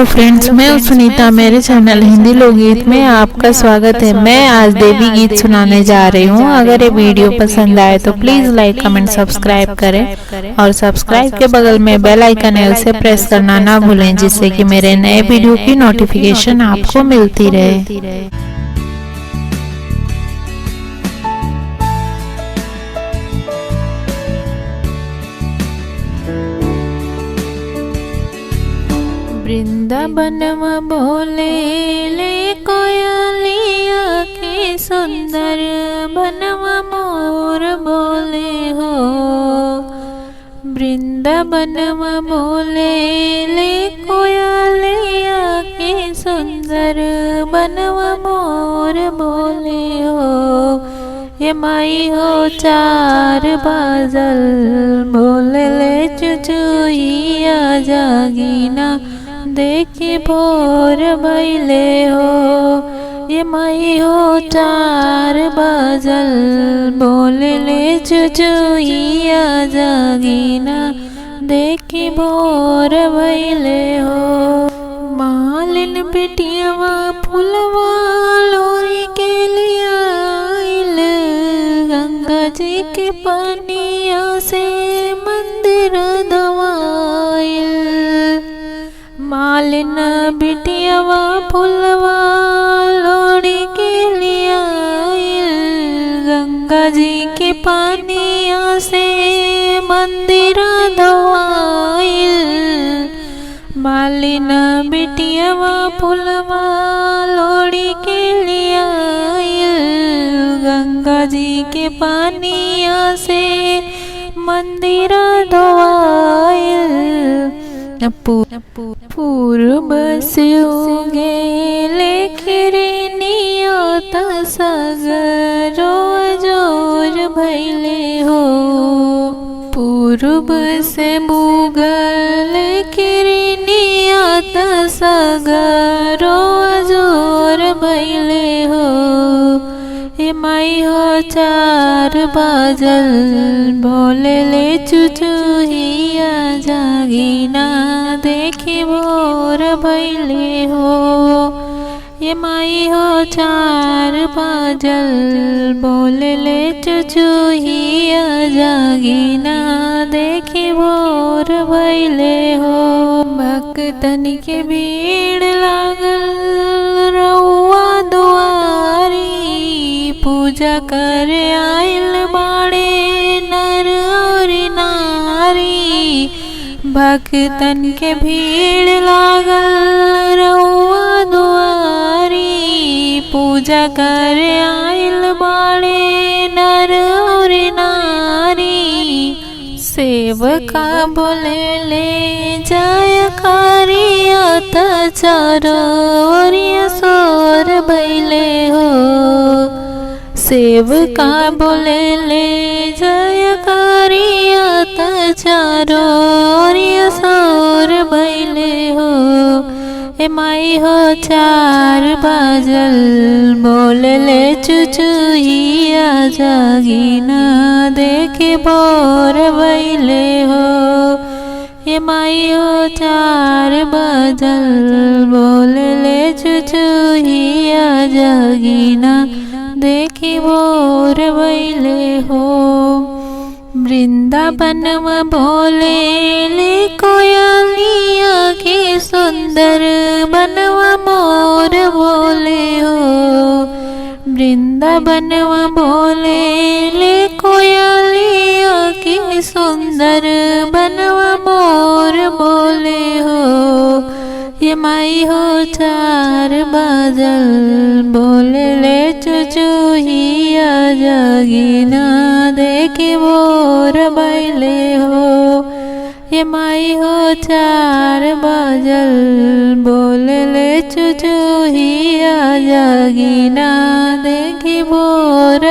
तो फ्रेंड्स, मैं हूं सुनीता। मेरे चैनल हिंदी लोकगीत में आपका स्वागत है। मैं आज देवी गीत सुनाने जा रही हूं। अगर ये वीडियो पसंद आए तो प्लीज़ लाइक कमेंट सब्सक्राइब करें और सब्सक्राइब के बगल में बेल आइकन है, उसे प्रेस करना ना भूलें, जिससे कि मेरे नए वीडियो की नोटिफिकेशन आपको मिलती रहे। वृंदावनवा बोले ले कोयलिया के सुंदर बनवा मोर बोले हो। वृंदावनवा बोले ले कोयलिया के सुंदर बनवा मोर बोले हो। ये माई हो चार बाजल बोले ले चुचुइया जागीना देखी भोर भैले हो। ये माई हो चार बाजल बोले ले चुचुइया जागीना देखी भोर भैले हो। मालिन बिटियावा फुलवा लोरी के लिया आइल, गंगा जी के पानिया से मंदिर धोवाइल। मालिन बिटियावा फुलवा लोड़ी के लिया आइल, गंगा जी के पानिया से मंदिर धोवाइल। मालिन बिटियावा फुलवा लोड़ी के लिया आइल, गंगा जी के पानिया से मंदिर धोवाइल। पूर्व से उगेले किरनिया सगरो जोर भैले हो। पूर्व से मुगल किरनिया सगरो जोर भैले हो। ये माई हो चार बाजल बोले ले चुचुहिया जागीना देखी भोर भैले हो। ये माई हो चार बाजल बोले ले चुचुहिया जागीना देखी भोर भैले हो। भक्तन के भीड़ लागल रउआ दुआरी, पूजा कर आइल बाड़े नर और नारी। भक्तन के भीड़ लागल रउआ दुआरी, पूजा कर आइल बाड़े नर और नारी। सेवका बोले ले जयकारिया चारो ओरिया सोर भैले हो। सेवका बोले ले जयकारिया चारो ओरिया सोर भैले हो। ए माई हो चार बाजल बोले ले चुचुहिया जागीना देखे भोर भैले हो। ये माई हो चार बाजल बोले ले चुचुहिया जागीना देखी भोर भैले हो। वृंदावनवा बोले ले कोयलिया के सुंदर बनवा मोर बोले हो। वृंदावनवा बोले ले कोयलिया के सुंदर बनवा मोर बोले हो। ये माई हो चार बाजल बोले ले चुचुहिया जागीना देखी भोर भैले हो। ये माई हो चार बाजल बोले ले चुचुहिया जागीना देखी भोर